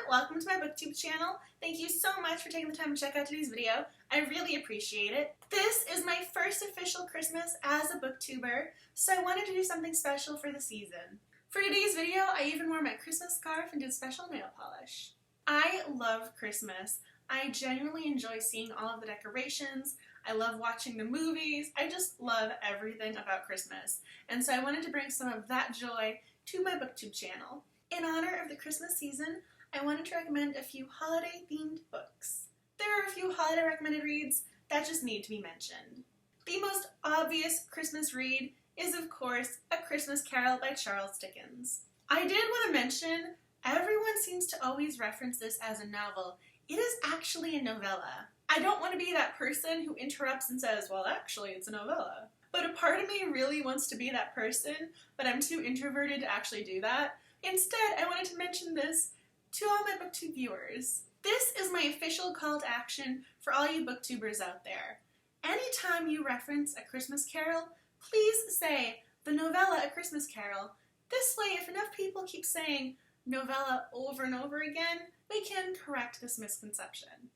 welcome to my booktube channel. Thank you so much for taking the time to check out today's video. I really appreciate it. This is my first official Christmas as a booktuber, so I wanted to do something special for the season. For today's video, I even wore my Christmas scarf and did special nail polish. I love Christmas. I genuinely enjoy seeing all of the decorations. I love watching the movies. I just love everything about Christmas. And so I wanted to bring some of that joy to my booktube channel. In honor of the Christmas season, I wanted to recommend a few holiday-themed books. There are a few holiday recommended reads that just need to be mentioned. The most obvious Christmas read is, of course, A Christmas Carol by Charles Dickens. I did want to mention, everyone seems to always reference this as a novel. It is actually a novella. I don't want to be that person who interrupts and says, well, actually, it's a novella. But a part of me really wants to be that person, but I'm too introverted to actually do that. Instead, I wanted to mention this to all my booktube viewers. This is my official call to action for all you booktubers out there. Anytime you reference A Christmas Carol, please say the novella A Christmas Carol. This way, if enough people keep saying novella over and over again, we can correct this misconception.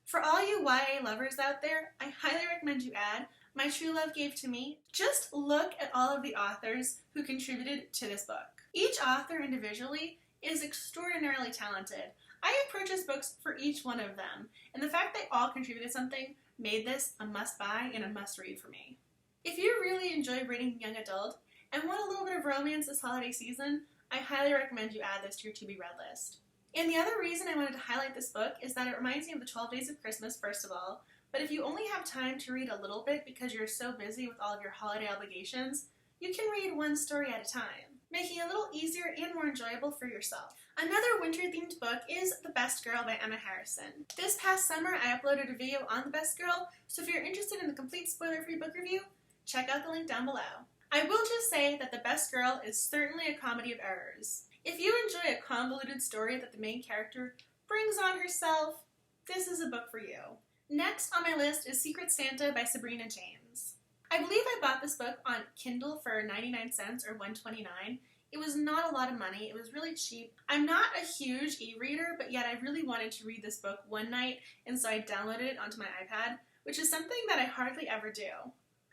For all you YA lovers out there, I highly recommend you add My True Love Gave to Me. Just look at all of the authors who contributed to this book. Each author individually is extraordinarily talented. I have purchased books for each one of them, and the fact they all contributed something made this a must-buy and a must-read for me. If you really enjoy reading young adult and want a little bit of romance this holiday season, I highly recommend you add this to your to-be-read list. And the other reason I wanted to highlight this book is that it reminds me of the 12 Days of Christmas, first of all, but if you only have time to read a little bit because you're so busy with all of your holiday obligations, you can read one story at a time, making it a little easier and more enjoyable for yourself. Another winter-themed book is The Best Girl by Emma Harrison. This past summer, I uploaded a video on The Best Girl, so if you're interested in the complete spoiler-free book review, check out the link down below. I will just say that The Best Girl is certainly a comedy of errors. If you enjoy a convoluted story that the main character brings on herself, this is a book for you. Next on my list is Secret Santa by Sabrina James. I believe I bought this book on Kindle for 99 cents or $1.29. It was not a lot of money. It was really cheap. I'm not a huge e-reader, but yet I really wanted to read this book one night, and so I downloaded it onto my iPad, which is something that I hardly ever do.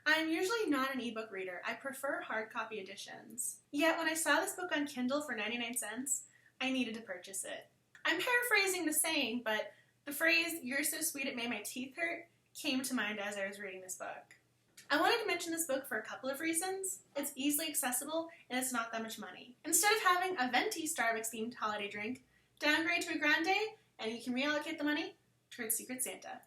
I'm usually not an ebook reader. I prefer hard copy editions. Yet when I saw this book on Kindle for 99 cents, I needed to purchase it. I'm paraphrasing the saying, but the phrase, "You're so sweet it made my teeth hurt," came to mind as I was reading this book. I wanted to mention this book for a couple of reasons. It's easily accessible, and it's not that much money. Instead of having a venti Starbucks-themed holiday drink, downgrade to a grande, and you can reallocate the money towards Secret Santa.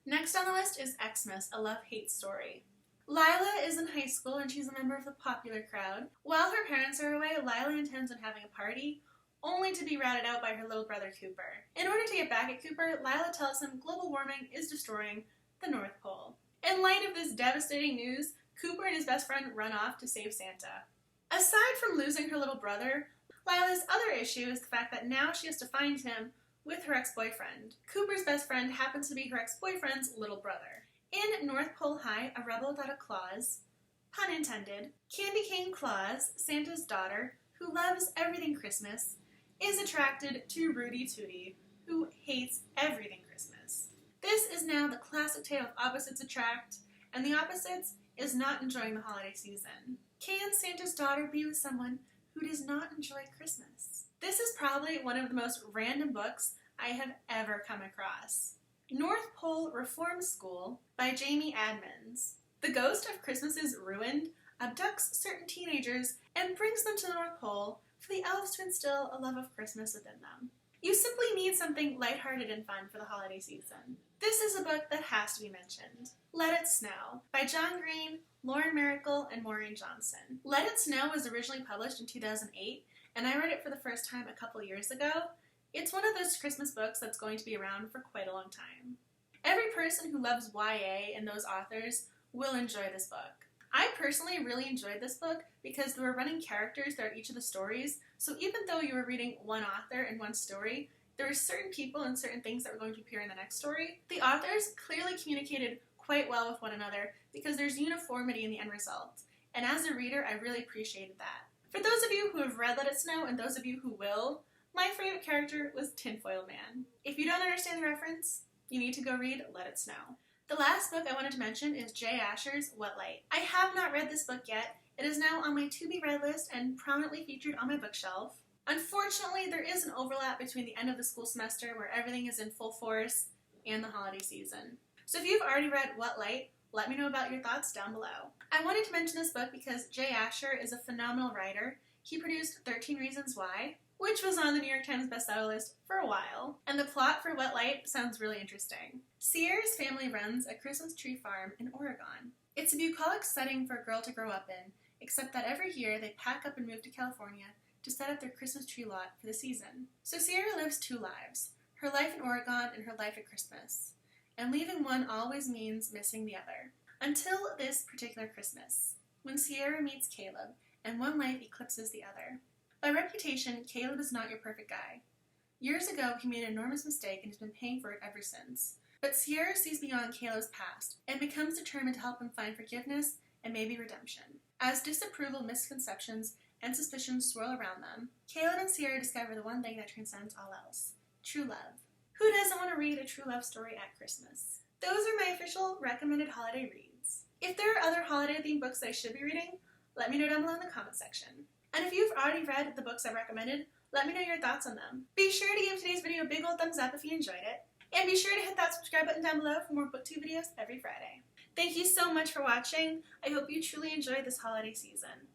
Next on the list is Xmas, a love-hate story. Lila is in high school, and she's a member of the popular crowd. While her parents are away, Lila intends on having a party, only to be routed out by her little brother Cooper. In order to get back at Cooper, Lila tells him global warming is destroying the North Pole. In light of this devastating news, Cooper and his best friend run off to save Santa. Aside from losing her little brother, Lila's other issue is the fact that now she has to find him with her ex-boyfriend. Cooper's best friend happens to be her ex-boyfriend's little brother. In North Pole High, a rebel without a claws, pun intended, Candy Cane Claus, Santa's daughter, who loves everything Christmas, is attracted to Rudy Tooty, who hates everything Christmas. This is now the classic tale of opposites attract, and the opposites is not enjoying the holiday season. Can Santa's daughter be with someone who does not enjoy Christmas? This is probably one of the most random books I have ever come across. North Pole Reform School by Jaimie Adman. The ghost of Christmas is Ruined abducts certain teenagers and brings them to the North Pole for the elves to instill a love of Christmas within them. You simply need something lighthearted and fun for the holiday season. This is a book that has to be mentioned. Let It Snow by John Green, Lauren Myracle, and Maureen Johnson. Let It Snow was originally published in 2008, and I read it for the first time a couple years ago. It's one of those Christmas books that's going to be around for quite a long time. Every person who loves YA and those authors will enjoy this book. I personally really enjoyed this book because there were running characters throughout each of the stories, so even though you were reading one author and one story, there were certain people and certain things that were going to appear in the next story. The authors clearly communicated quite well with one another because there's uniformity in the end result, and as a reader, I really appreciated that. For those of you who have read Let It Snow and those of you who will, my favorite character was Tinfoil Man. If you don't understand the reference, you need to go read Let It Snow. The last book I wanted to mention is J. Asher's What Light. I have not read this book yet. It is now on my to-be-read list and prominently featured on my bookshelf. Unfortunately, there is an overlap between the end of the school semester where everything is in full force and the holiday season. So if you've already read What Light, let me know about your thoughts down below. I wanted to mention this book because J. Asher is a phenomenal writer. He produced 13 Reasons Why, which was on the New York Times bestseller list for a while. And the plot for What Light sounds really interesting. Sierra's family runs a Christmas tree farm in Oregon. It's a bucolic setting for a girl to grow up in, except that every year they pack up and move to California to set up their Christmas tree lot for the season. So Sierra lives two lives, her life in Oregon and her life at Christmas. And leaving one always means missing the other. Until this particular Christmas, when Sierra meets Caleb, and one life eclipses the other. By reputation, Caleb is not your perfect guy. Years ago, he made an enormous mistake and has been paying for it ever since. But Sierra sees beyond Caleb's past and becomes determined to help him find forgiveness and maybe redemption. As disapproval, misconceptions, and suspicions swirl around them, Caleb and Sierra discover the one thing that transcends all else: true love. Who doesn't want to read a true love story at Christmas? Those are my official recommended holiday reads. If there are other holiday-themed books that I should be reading, let me know down below in the comment section. And if you've already read the books I've recommended, let me know your thoughts on them. Be sure to give today's video a big old thumbs up if you enjoyed it. And be sure to hit that subscribe button down below for more BookTube videos every Friday. Thank you so much for watching. I hope you truly enjoyed this holiday season.